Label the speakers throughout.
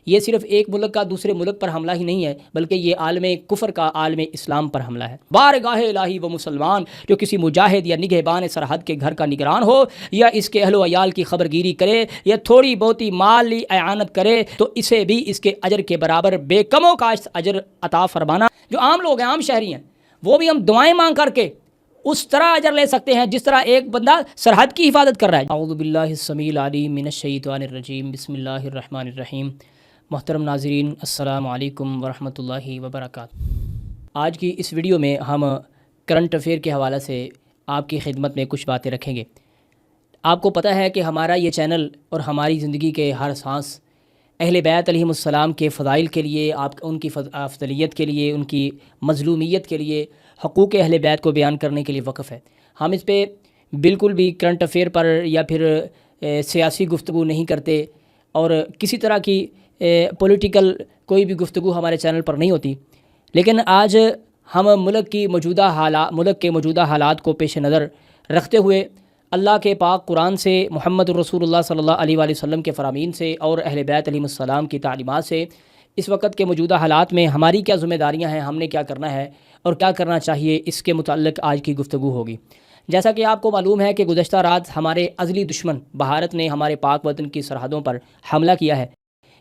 Speaker 1: یہ صرف ایک ملک کا دوسرے ملک پر حملہ ہی نہیں ہے، بلکہ یہ عالم کفر کا عالم اسلام پر حملہ ہے۔ بارگاہ الہی وہ مسلمان جو کسی مجاہد یا نگہبان سرحد کے گھر کا نگران ہو، یا اس کے اہل و عیال کی خبرگیری کرے، یا تھوڑی بہتی مالی اعانت کرے، تو اسے بھی اس کے اجر کے برابر بے کم و کاشت اجر عطا فرمانا۔ جو عام لوگ ہیں، عام شہری ہیں، وہ بھی ہم دعائیں مانگ کر کے اس طرح اجر لے سکتے ہیں جس طرح ایک بندہ سرحد کی حفاظت کر رہا ہے۔ اعوذ باللہ السمیع العلیم من الشیطان الرجیم، بسم اللہ الرحمن الرحیم۔ محترم ناظرین، السلام علیکم ورحمۃ اللہ وبرکاتہ۔ آج کی اس ویڈیو میں ہم کرنٹ افیئر کے حوالے سے آپ کی خدمت میں کچھ باتیں رکھیں گے۔ آپ کو پتہ ہے کہ ہمارا یہ چینل اور ہماری زندگی کے ہر سانس اہل بیت علیہم السلام کے فضائل کے لیے، ان کی افضلیت کے لیے، ان کی مظلومیت کے لیے، حقوق اہل بیت کو بیان کرنے کے لیے وقف ہے۔ ہم اس پہ بالکل بھی کرنٹ افیئر پر یا پھر سیاسی گفتگو نہیں کرتے، اور کسی طرح کی پولیٹیکل کوئی بھی گفتگو ہمارے چینل پر نہیں ہوتی۔ لیکن آج ہم ملک کے موجودہ حالات کو پیش نظر رکھتے ہوئے اللہ کے پاک قرآن سے، محمد رسول اللہ صلی اللہ علیہ وآلہ وسلم کے فرامین سے اور اہل بیت علیہ السلام کی تعلیمات سے اس وقت کے موجودہ حالات میں ہماری کیا ذمہ داریاں ہیں، ہم نے کیا کرنا ہے اور کیا کرنا چاہیے، اس کے متعلق آج کی گفتگو ہوگی۔ جیسا کہ آپ کو معلوم ہے کہ گزشتہ رات ہمارے ازلی دشمن بھارت نے ہمارے پاک وطن کی سرحدوں پر حملہ کیا ہے۔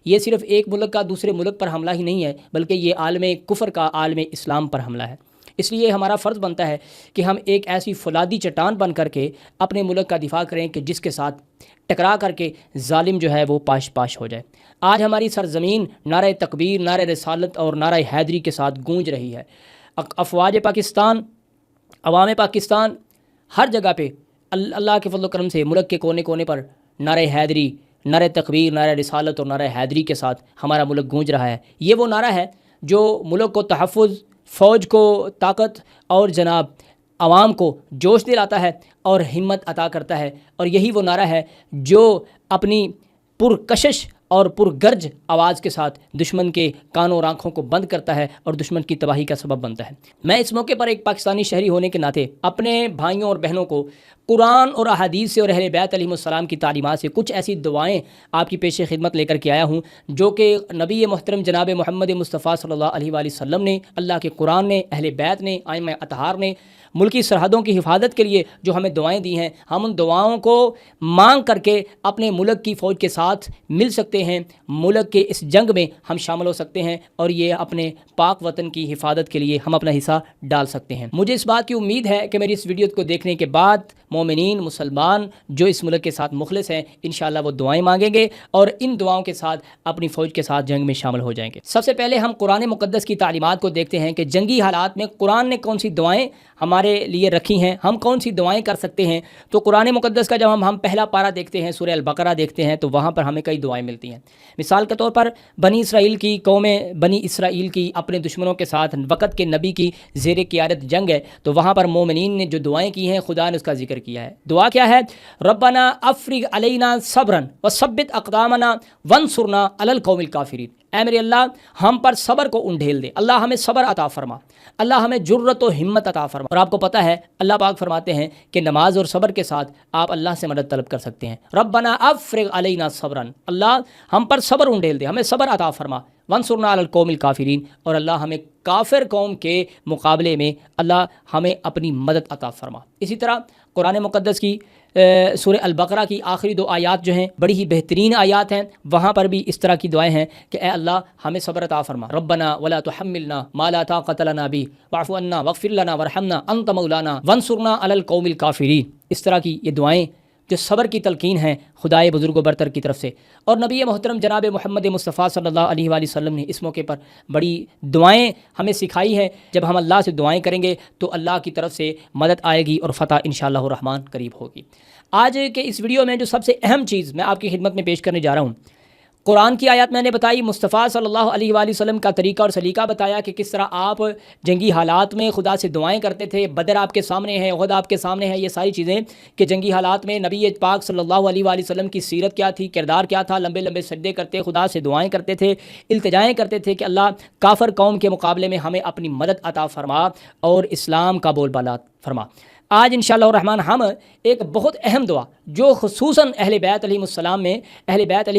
Speaker 1: یہ صرف ایک ملک کا دوسرے ملک پر حملہ ہی نہیں ہے، بلکہ یہ عالم کفر کا عالم اسلام پر حملہ ہے۔ اس لیے ہمارا فرض بنتا ہے کہ ہم ایک ایسی فولادی چٹان بن کر کے اپنے ملک کا دفاع کریں کہ جس کے ساتھ ٹکرا کر کے ظالم جو ہے وہ پاش پاش ہو جائے۔ آج ہماری سرزمین نعرہ تکبیر، نعرہ رسالت اور نعرہ حیدری کے ساتھ گونج رہی ہے۔ افواج پاکستان، عوام پاکستان، ہر جگہ پہ اللہ کے فضل و کرم سے ملک کے کونے کونے پر نعرہ حیدری، نعرہ تکبیر، نعرہ رسالت اور نعرہ حیدری کے ساتھ ہمارا ملک گونج رہا ہے۔ یہ وہ نعرہ ہے جو ملک کو تحفظ، فوج کو طاقت اور جناب عوام کو جوش دلاتا ہے اور ہمت عطا کرتا ہے، اور یہی وہ نعرہ ہے جو اپنی پرکشش اور پرگرج آواز کے ساتھ دشمن کے کانوں اور آنکھوں کو بند کرتا ہے اور دشمن کی تباہی کا سبب بنتا ہے۔ میں اس موقع پر ایک پاکستانی شہری ہونے کے ناطے اپنے بھائیوں اور بہنوں کو قرآن اور احادیث سے اور اہل بیت علیہم السلام کی تعلیمات سے کچھ ایسی دعائیں آپ کی پیش خدمت لے کر کے آیا ہوں جو کہ نبی محترم جناب محمد مصطفیٰ صلی اللہ علیہ وآلہ وسلم نے، اللہ کے قرآن نے، اہل بیت نے، ائمہ اطہار نے ملکی سرحدوں کی حفاظت کے لیے جو ہمیں دعائیں دی ہیں، ہم ان دعاؤں کو مانگ کر کے اپنے ملک کی فوج کے ساتھ مل سکتے ہیں، ملک کے اس جنگ میں ہم شامل ہو سکتے ہیں، اور یہ اپنے پاک وطن کی حفاظت کے لیے ہم اپنا حصہ ڈال سکتے ہیں۔ مجھے اس بات کی امید ہے کہ میری اس ویڈیو کو دیکھنے کے بعد مومنین، مسلمان جو اس ملک کے ساتھ مخلص ہیں، انشاءاللہ وہ دعائیں مانگیں گے اور ان دعاؤں کے ساتھ اپنی فوج کے ساتھ جنگ میں شامل ہو جائیں گے۔ سب سے پہلے ہم قرآن مقدس کی تعلیمات کو دیکھتے ہیں کہ جنگی حالات میں قرآن نے کون سی دعائیں ہمارے لیے رکھی ہیں، ہم کون سی دعائیں کر سکتے ہیں۔ تو قرآن مقدس کا جب ہم پہلا پارہ دیکھتے ہیں، سورہ البقرہ دیکھتے ہیں، تو وہاں پر ہمیں کئی دعائیں ملتی ہیں۔ مثال کے طور پر بنی اسرائیل کی قوم، بنی اسرائیل کی اپنے دشمنوں کے ساتھ وقت کے نبی کی زیر قیادت جنگ ہے، تو وہاں پر مومنین نے جو دعائیں کی ہیں خدا نے اس کا ذکر کیا ہے۔ دعا کیا ہے؟ ربنا افرغ علینا صبرا وثبت اقدامنا وانصرنا علی القوم الکافرین۔ اے میرے اللہ، ہم پر صبر کو انڈھیل دے، اللہ ہمیں صبر عطا فرما، اللہ ہمیں جرت و ہمت عطا فرما۔ اور آپ کو پتہ ہے اللہ پاک فرماتے ہیں کہ نماز اور صبر کے ساتھ آپ اللہ سے مدد طلب کر سکتے ہیں۔ ربنا افرغ علینا صبرا، اللہ ہم پر صبر انڈھیل دے، ہمیں صبر عطا فرما، وانصرنا علی القوم الکافرین، اور اللہ ہمیں کافر قوم کے مقابلے میں اللہ ہمیں اپنی مدد عطا فرما۔ اسی طرح قرآن مقدس کی سورہ البقرہ کی آخری 2 آیات جو ہیں بڑی ہی بہترین آیات ہیں، وہاں پر بھی اس طرح کی دعائیں ہیں کہ اے اللہ ہمیں صبر عطا فرما، ربنا ولا تحملنا ما لا طاقت لنا به واعف عنا واغفر لنا وارحمنا انت مولانا وانصرنا علی القوم الکافرین۔ اس طرح کی یہ دعائیں جو صبر کی تلقین ہیں خدائے بزرگ و برتر کی طرف سے، اور نبی محترم جناب محمد مصطفیٰ صلی اللہ علیہ وآلہ وسلم نے اس موقع پر بڑی دعائیں ہمیں سکھائی ہیں۔ جب ہم اللہ سے دعائیں کریں گے تو اللہ کی طرف سے مدد آئے گی اور فتح انشاءاللہ الرحمن قریب ہوگی۔ آج کے اس ویڈیو میں جو سب سے اہم چیز میں آپ کی خدمت میں پیش کرنے جا رہا ہوں، قرآن کی آیات میں نے بتائی، مصطفیٰ صلی اللہ علیہ وآلہ وسلم کا طریقہ اور سلیقہ بتایا کہ کس طرح آپ جنگی حالات میں خدا سے دعائیں کرتے تھے، بدر آپ کے سامنے ہے، احد آپ کے سامنے ہے، یہ ساری چیزیں کہ جنگی حالات میں نبی پاک صلی اللہ علیہ وآلہ وسلم کی سیرت کیا تھی، کردار کیا تھا، لمبے لمبے سجدے کرتے، خدا سے دعائیں کرتے تھے، التجائیں کرتے تھے کہ اللہ کافر قوم کے مقابلے میں ہمیں اپنی مدد عطا فرما اور اسلام کا بول بالا فرما۔ آج انشاءاللہ الرحمن ہم ایک بہت اہم دعا جو خصوصاً اہل بیت علیہم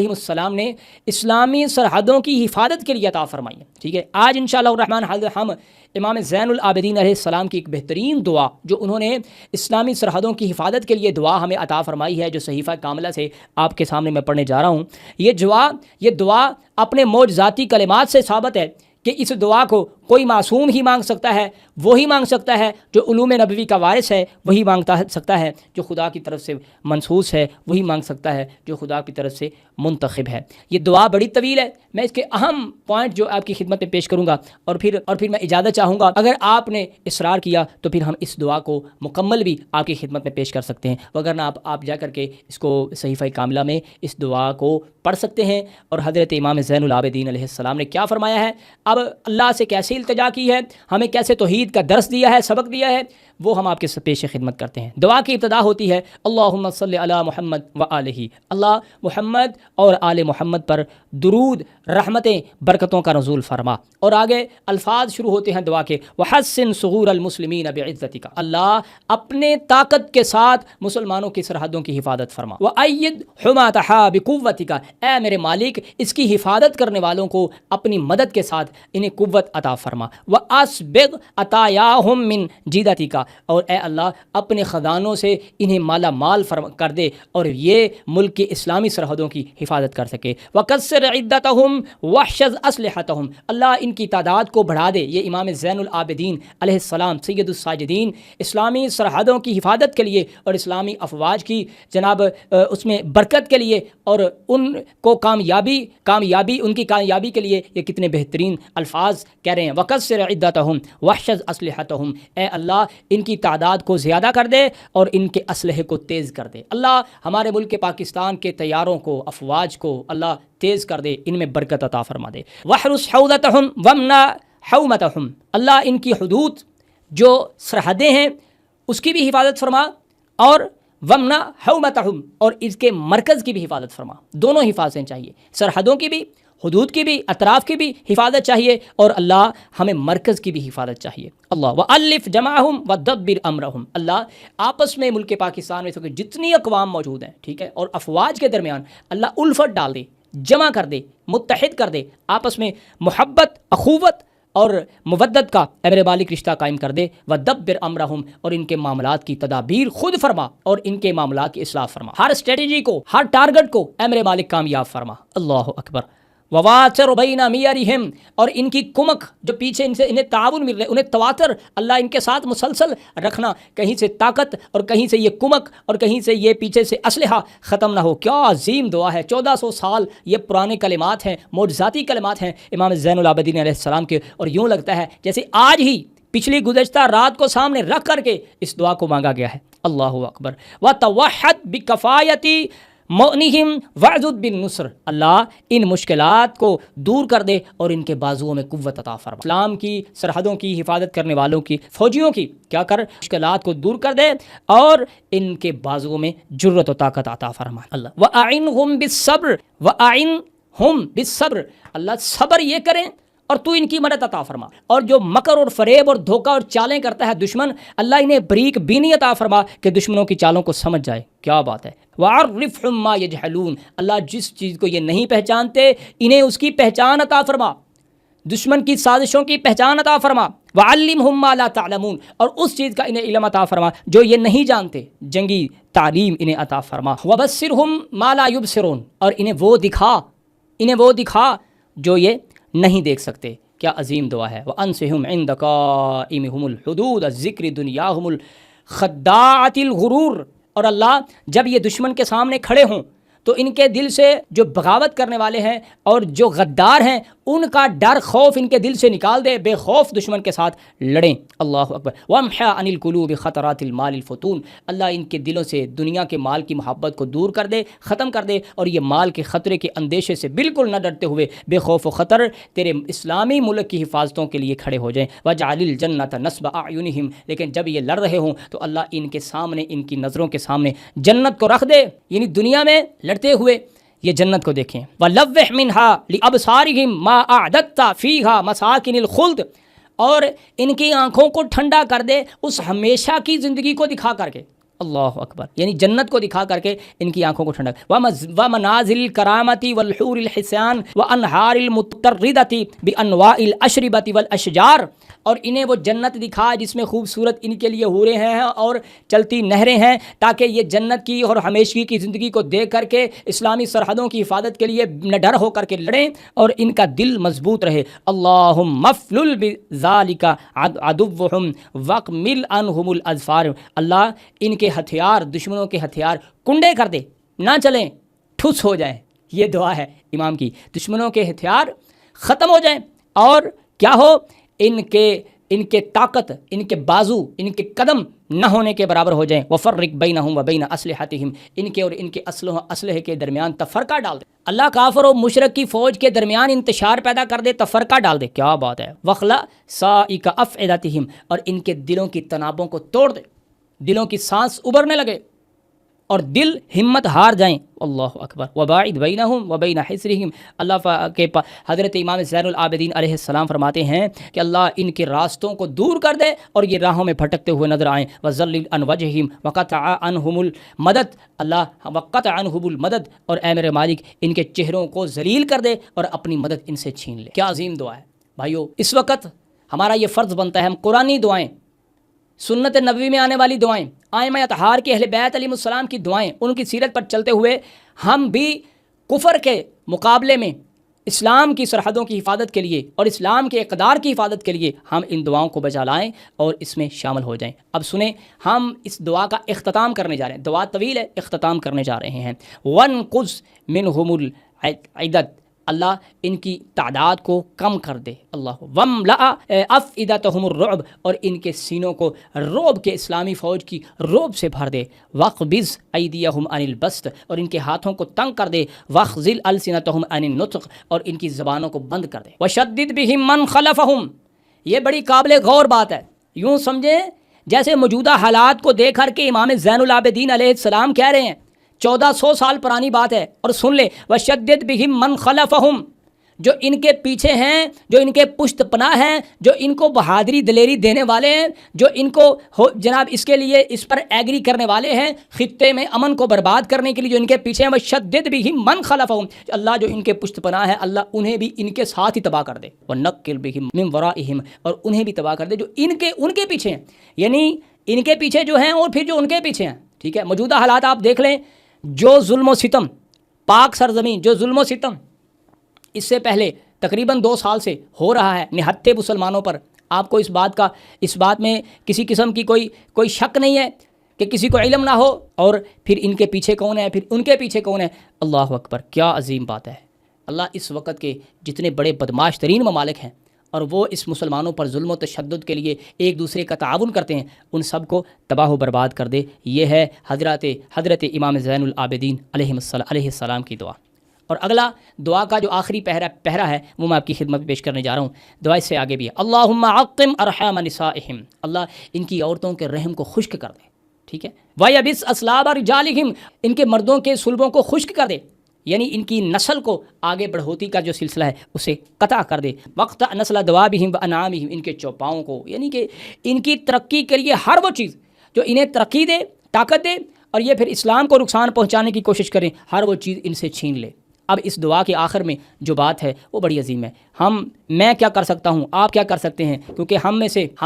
Speaker 1: السلام نے اسلامی سرحدوں کی حفاظت کے لیے عطا فرمائی ہے. ٹھیک ہے, آج انشاءاللہ الرحمن ہم امام زین العابدین علیہ السلام کی ایک بہترین دعا جو انہوں نے اسلامی سرحدوں کی حفاظت کے لیے دعا ہمیں عطا فرمائی ہے, جو صحیفہ کاملہ سے آپ کے سامنے میں پڑھنے جا رہا ہوں. یہ دعا اپنے معجزاتی کلمات سے ثابت ہے کہ اس دعا کو کوئی معصوم ہی مانگ سکتا ہے, وہی مانگ سکتا ہے جو علوم نبوی کا وارث ہے, وہی سکتا ہے جو خدا کی طرف سے منصوص ہے, وہی مانگ سکتا ہے جو خدا کی طرف سے منتخب ہے. یہ دعا بڑی طویل ہے, میں اس کے اہم پوائنٹ جو آپ کی خدمت میں پیش کروں گا اور پھر میں اجازت چاہوں گا. اگر آپ نے اصرار کیا تو پھر ہم اس دعا کو مکمل بھی آپ کی خدمت میں پیش کر سکتے ہیں, وگرنہ آپ جا کر کے اس کو صحیفہ کاملہ میں اس دعا کو پڑھ سکتے ہیں. اور حضرت امام زین العابدین علیہ السلام نے کیا فرمایا ہے, اب اللہ سے کیسے التجا کی ہے, ہمیں کیسے توحید کا درس دیا ہے, سبق دیا ہے, وہ ہم آپ کے پیش خدمت کرتے ہیں. دعا کی ابتدا ہوتی ہے اللہم صلی علی محمد و آلہ, اللہ محمد اور آل محمد پر درود رحمتیں برکتوں کا نزول فرما. اور آگے الفاظ شروع ہوتے ہیں دعا کے, وحسن صغور المسلمین بعزتک, اللہ اپنے طاقت کے ساتھ مسلمانوں کی سرحدوں کی حفاظت فرما. وأید حماتہا بقوتک, اے میرے مالک اس کی حفاظت کرنے والوں کو اپنی مدد کے ساتھ انہیں قوت عطا فرما. واسبغ عطایاہم من جیدتک, اور اے اللہ اپنے خزانوں سے انہیں مالا مال کر دے اور یہ ملک کی اسلامی سرحدوں کی حفاظت کر سکے. وکسر عدتہم وحشز اسلحتہم, اللہ ان کی تعداد کو بڑھا دے. یہ امام زین العابدین علیہ السلام سید الساجدین اسلامی سرحدوں کی حفاظت کے لیے اور اسلامی افواج کی جناب اس میں برکت کے لیے اور ان کو کامیابی ان کی کامیابی کے لیے یہ کتنے بہترین الفاظ کہہ رہے ہیں. وکسر عدتہم وحشز اسلحتہم, اے اللہ ان کی تعداد کو زیادہ کر دے اور ان کے اسلحے کو تیز کر دے. اللہ ہمارے ملک کے پاکستان کے طیاروں کو, افواج کو اللہ تیز کر دے, ان میں برکت عطا فرما دے. وحرس حوضتہم ومنع حومتہم, اللہ ان کی حدود جو سرحدیں ہیں اس کی بھی حفاظت فرما اور ومنع حومتہم, اور اس کے مرکز کی بھی حفاظت فرما. دونوں حفاظتیں چاہیے, سرحدوں کی بھی, حدود کی بھی, اطراف کی بھی حفاظت چاہیے, اور اللہ ہمیں مرکز کی بھی حفاظت چاہیے. اللہ وَأَلِّفْ جَمَعَهُمْ وَدَبِّرْ أَمْرَهُمْ, اللہ آپس میں ملک پاکستان میں جتنی اقوام موجود ہیں, ٹھیک ہے, اور افواج کے درمیان اللہ الفت ڈال دے, جمع کر دے, متحد کر دے, آپس میں محبت, اخوت اور مودت کا اے میرے مالک رشتہ قائم کر دے. وَدَبِّرْ أَمْرَهُمْ, اور ان کے معاملات کی تدابیر خود فرما اور ان کے معاملات کی اصلاح فرما. ہر اسٹریٹجی کو, ہر ٹارگٹ کو اے میرے مالک کامیاب فرما. اللہ اکبر. وواتر بین میرہم, اور ان کی کمک جو پیچھے ان سے انہیں تعاون مل رہے انہیں تواتر اللہ ان کے ساتھ مسلسل رکھنا, کہیں سے طاقت اور کہیں سے یہ کمک اور کہیں سے یہ پیچھے سے اسلحہ ختم نہ ہو. کیا عظیم دعا ہے, 1400 سال یہ پرانے کلمات ہیں, معجزاتی کلمات ہیں امام زین العابدین علیہ السلام کے, اور یوں لگتا ہے جیسے آج ہی پچھلی گزشتہ رات کو سامنے رکھ کر کے اس دعا کو مانگا گیا ہے. اللہ اکبر. وتوحد بکفایتی مؤنہم وعدد بالنصر, اللہ ان مشکلات کو دور کر دے اور ان کے بازوؤں میں قوت عطا فرما. اسلام کی سرحدوں کی حفاظت کرنے والوں کی, فوجیوں کی کیا کر, مشکلات کو دور کر دے اور ان کے بازوؤں میں جرت و طاقت عطا فرما. اللہ وَأَعِنْهُمْ بِالصَّبْرِ وَأَعِنْهُمْ بِالصَّبْرِ, اللہ صبر یہ کریں اور تو ان کی مدد عطا فرما. اور جو مکر اور فریب اور دھوکہ اور چالیں کرتا ہے دشمن, اللہ انہیں بریک بینی عطا فرما کہ دشمنوں کی چالوں کو سمجھ جائے. کیا بات ہے. وَعَرِّفْهُمْ مَا يَجْهَلُونَ, اللہ جس چیز کو یہ نہیں پہچانتے انہیں اس کی پہچان عطا فرما, دشمن کی سازشوں کی پہچان عطا فرما. وَعَلِّمْهُمْ مَا لَا تَعْلَمُونَ, اور اس چیز کا انہیں علم عطا فرما جو یہ نہیں جانتے, جنگی تعلیم انہیں عطا فرما. وَبَصِّرْهُمْ مَا لَا يُبْصِرُونَ, اور انہیں وہ دکھا جو یہ نہیں دیکھ سکتے. کیا عظیم دعا ہے. وَأَنْسِهُمْ عِنْدَ قَائِمِهُمُ الْحُدُودَ الذِّكْرِ دُنْيَاهُمُ الْخَدَّاعَةِ الْغُرُورِ, اور اللہ جب یہ دشمن کے سامنے کھڑے ہوں تو ان کے دل سے جو بغاوت کرنے والے ہیں اور جو غدار ہیں ان کا ڈر خوف ان کے دل سے نکال دے, بے خوف دشمن کے ساتھ لڑیں. اللہ اکبر. وَامْحَا عَنِ الْقُلُوبِ خَطَرَاتِ الْمَالِ الْفُتُونِ, اللہ ان کے دلوں سے دنیا کے مال کی محبت کو دور کر دے, ختم کر دے, اور یہ مال کے خطرے کے اندیشے سے بالکل نہ ڈرتے ہوئے بے خوف و خطر تیرے اسلامی ملک کی حفاظتوں کے لیے کھڑے ہو جائیں. وَجْعَلِ الْجَنَّةَ نَصْبَ أَعْيُنِهِمْ, لیکن جب یہ لڑ رہے ہوں تو اللہ ان کے سامنے, ان کی نظروں کے سامنے جنت کو رکھ دے, یعنی دنیا میں لڑتے ہوئے یہ جنت کو دیکھیں. وَلَوِّحْ مِنْهَا لِأَبْصَارِهِمْ مَا أَعْدَدْتَ فِيهَا مَسَاكِنِ الْخُلْدِ, اور ان کی آنکھوں کو ٹھنڈا کر دے اس ہمیشہ کی زندگی کو دکھا کر کے. اللہ اکبر، یعنی جنت کو دکھا کر کے ان کی آنکھوں کو ٹھنڈا. ومنازل الکرامۃ والحور الحسان وانہار المتردۃ بانواع الاشربۃ والاشجار، اور انہیں وہ جنت دکھا جس میں خوبصورت ان کے لیے حوریں ہیں اور چلتی نہریں ہیں، تاکہ یہ جنت کی اور ہمیشگی کی زندگی کو دیکھ کر کے اسلامی سرحدوں کی حفاظت کے لیے نڈر ہو کر کے لڑیں اور ان کا دل مضبوط رہے. اللہم افلل بذالک عدوہم واقمل عنہم الاظفار. اللہ ان کے ہتھیار، دشمنوں کے ہتھیار کنڈے کر دے، نہ چلیں، ٹھس ہو جائیں. یہ دعا ہے امام کی. دشمنوں کے ہتھیار ختم ہو جائیں اور کیا ہو، ان کے طاقت، ان کے بازو، ان کے قدم نہ ہونے کے برابر ہو جائیں. وفرق بینہم وبین اسلحتہم، ان کے اور ان کے اسلحے کے درمیان تفرقہ ڈال دے. اللہ کافر و مشرک کی فوج کے درمیان انتشار پیدا کر دے، تفرقہ ڈال دے. کیا بات ہے. وخلا سائق افئدتہم، اور ان کے دلوں کی تنابوں کو توڑ دے، دلوں کی سانس ابھرنے لگے اور دل ہمت ہار جائیں. اللہ اکبر. وباعد بینہم وبین حسرہم. اللہ کے حضرت امام زین العابدین علیہ السلام فرماتے ہیں کہ اللہ ان کے راستوں کو دور کر دے اور یہ راہوں میں بھٹکتے ہوئے نظر آئیں. وذلل عن وجہہم وقطع عنہم المدد. اللہ وقطع عنہم المدد، اور اے میرے مالک ان کے چہروں کو ذلیل کر دے اور اپنی مدد ان سے چھین لے. کیا عظیم دعا ہے بھائیو. اس وقت ہمارا یہ فرض بنتا ہے ہم قرآنی دعائیں، سنت نبوی میں آنے والی دعائیں، ائمہ اطہار کے اہل بیت علیہ السلام کی دعائیں، ان کی سیرت پر چلتے ہوئے ہم بھی کفر کے مقابلے میں اسلام کی سرحدوں کی حفاظت کے لیے اور اسلام کے اقدار کی حفاظت کے لیے ہم ان دعاؤں کو بجا لائیں اور اس میں شامل ہو جائیں. اب سنیں، ہم اس دعا کا اختتام کرنے جا رہے ہیں. دعا طویل ہے، اختتام کرنے جا رہے ہیں. وَانْقُذْ مِنْهُمُ الْعِدَّةَ، اللہ ان کی تعداد کو کم کر دے. اللہ وَامْلَأَ أَفْئِدَتَهُمُ الرُّعْبَ، اور ان کے سینوں کو رعب کے، اسلامی فوج کی رعب سے بھر دے. وَاقْبِضْ أَيْدِيَهُمْ عَنِ الْبَسْطِ، اور ان کے ہاتھوں کو تنگ کر دے. وَاخْزِلْ أَلْسِنَتَهُمْ عَنِ النُّطْقِ، اور ان کی زبانوں کو بند کر دے. وَشَدِّدْ بِهِمْ مَنْ خَلَفَهُمْ، یہ بڑی قابل غور بات ہے. یوں سمجھیں جیسے موجودہ حالات کو دیکھ کر کے امام زین العابدین علیہ السلام کہہ رہے ہیں، 1400 سال پرانی بات ہے. اور سن لے، وَشَدِّدْ بِهِمْ مَنْ خَلَفَهُمْ، جو ان کے پیچھے ہیں، جو ان کے پشت پناہ ہیں، جو ان کو بہادری دلیری دینے والے ہیں، جو ان کو جناب اس کے لیے اس پر ایگری کرنے والے ہیں، خطے میں امن کو برباد کرنے کے لیے جو ان کے پیچھے ہیں. وَشَدِّدْ بِهِمْ مَنْ خَلَفَهُمْ، اللہ جو ان کے پشت پناہ ہے، اللہ انہیں بھی ان کے ساتھ ہی تباہ کر دے. وَنَقِّلْ بِهِمْ مِنْ وَرَائِهِمْ، اور انہیں بھی تباہ کر دے جو ان کے پیچھے ہیں، یعنی ان کے پیچھے جو ہیں اور پھر جو ان کے پیچھے ہیں. ٹھیک ہے، موجودہ حالات آپ دیکھ لیں، جو ظلم و ستم، پاک سرزمین جو ظلم و ستم اس سے پہلے تقریباً 2 سال سے ہو رہا ہے نہتے مسلمانوں پر، آپ کو اس بات میں کسی قسم کی کوئی شک نہیں ہے کہ کسی کو علم نہ ہو. اور پھر ان کے پیچھے کون ہے، پھر ان کے پیچھے کون ہے. اللہ اکبر، کیا عظیم بات ہے. اللہ اس وقت کے جتنے بڑے بدماش ترین ممالک ہیں اور وہ اس مسلمانوں پر ظلم و تشدد کے لیے ایک دوسرے کا تعاون کرتے ہیں، ان سب کو تباہ و برباد کر دے. یہ ہے حضرت امام زین العابدین علیہ السلام کی دعا. اور اگلا دعا کا جو آخری پہرا ہے وہ میں آپ کی خدمت میں پیش کرنے جا رہا ہوں. دعا اس سے آگے بھی ہے. اللہم عقم ارحام نسائہم، اللہ ان کی عورتوں کے رحم کو خشک کر دے. ٹھیک ہے. وَيَبِسْ أَصْلَابَ رِجَالِهِمْ، ان کے مردوں کے صلبوں کو خشک کر دے، یعنی ان کی نسل کو آگے بڑھوتی کا جو سلسلہ ہے اسے قطع کر دے. وقت نسل دوابہم وانعامہم، ان کے چوپاؤں کو، یعنی کہ ان کی ترقی کے لیے ہر وہ چیز جو انہیں ترقی دے، طاقت دے، اور یہ پھر اسلام کو نقصان پہنچانے کی کوشش کریں، ہر وہ چیز ان سے چھین لے. اب اس دعا کے آخر میں جو بات ہے وہ بڑی عظیم ہے. میں کیا کر سکتا ہوں، آپ کیا کر سکتے ہیں، کیونکہ ہم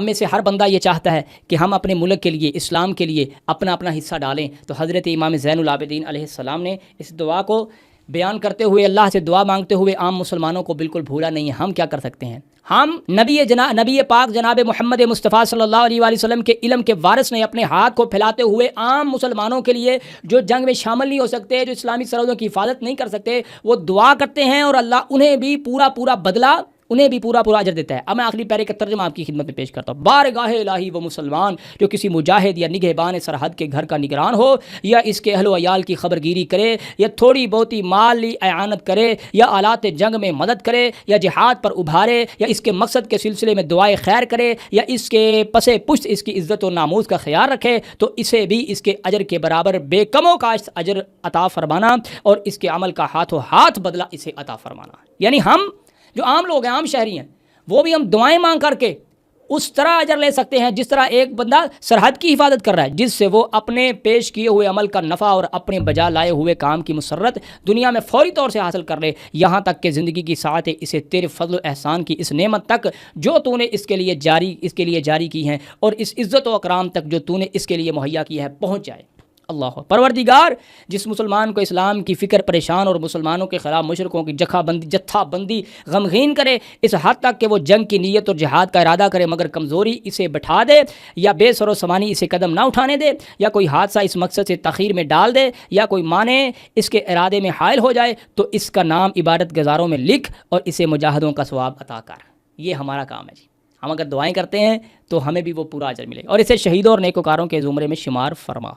Speaker 1: میں سے ہر بندہ یہ چاہتا ہے کہ ہم اپنے ملک کے لیے، اسلام کے لیے اپنا حصہ ڈالیں. تو حضرت امام زین العابدین علیہ السلام نے اس دعا کو بیان کرتے ہوئے، اللہ سے دعا مانگتے ہوئے عام مسلمانوں کو بالکل بھولا نہیں ہے. ہم کیا کر سکتے ہیں؟ ہم نبی پاک جناب محمد مصطفیٰ صلی اللہ علیہ وآلہ وسلم کے علم کے وارث نے اپنے ہاتھ کو پھیلاتے ہوئے عام مسلمانوں کے لیے جو جنگ میں شامل نہیں ہو سکتے، جو اسلامی سرحدوں کی حفاظت نہیں کر سکتے، وہ دعا کرتے ہیں اور اللہ انہیں بھی پورا بدلہ، انہیں بھی پورا اجر دیتا ہے. اب میں آخری پیرے کا ترجمہ آپ کی خدمت میں پیش کرتا ہوں. بارگاہ الہی وہ مسلمان جو کسی مجاہد یا نگہبان سرحد کے گھر کا نگران ہو، یا اس کے اہل و عیال کی خبر گیری کرے، یا تھوڑی بہتی مالی اعانت کرے، یا آلات جنگ میں مدد کرے، یا جہاد پر ابھارے، یا اس کے مقصد کے سلسلے میں دعائے خیر کرے، یا اس کے پس پشت اس کی عزت و ناموز کا خیال رکھے، تو اسے بھی اس کے اجر کے برابر بے کم و کاش اجر عطا فرمانا، اور اس کے عمل کا ہاتھوں ہاتھ بدلہ اسے عطا فرمانا. یعنی ہم جو عام لوگ ہیں، عام شہری ہیں، وہ بھی ہم دعائیں مانگ کر کے اس طرح اجر لے سکتے ہیں جس طرح ایک بندہ سرحد کی حفاظت کر رہا ہے، جس سے وہ اپنے پیش کیے ہوئے عمل کا نفع اور اپنے بجا لائے ہوئے کام کی مسرت دنیا میں فوری طور سے حاصل کر لے، یہاں تک کہ زندگی کی ساعتیں اسے تیرے فضل و احسان کی اس نعمت تک جو تو نے اس کے لیے جاری کی ہیں اور اس عزت و اکرام تک جو تو نے اس کے لیے مہیا کی ہے پہنچ جائے۔ اللہ پروردگار جس مسلمان کو اسلام کی فکر پریشان اور مسلمانوں کے خلاف مشرکوں کی جتھا بندی غمگین کرے اس حد تک کہ وہ جنگ کی نیت اور جہاد کا ارادہ کرے مگر کمزوری اسے بٹھا دے یا بے سر و سمانی اسے قدم نہ اٹھانے دے یا کوئی حادثہ اس مقصد سے تاخیر میں ڈال دے یا کوئی معنی اس کے ارادے میں حائل ہو جائے تو اس کا نام عبادت گزاروں میں لکھ اور اسے مجاہدوں کا ثواب عطا کر۔ یہ ہمارا کام ہے جی، ہم اگر دعائیں کرتے ہیں تو ہمیں بھی وہ پورا اجر ملے اور اسے شہیدوں اور نیکوکاروں کے زمرے میں شمار فرما۔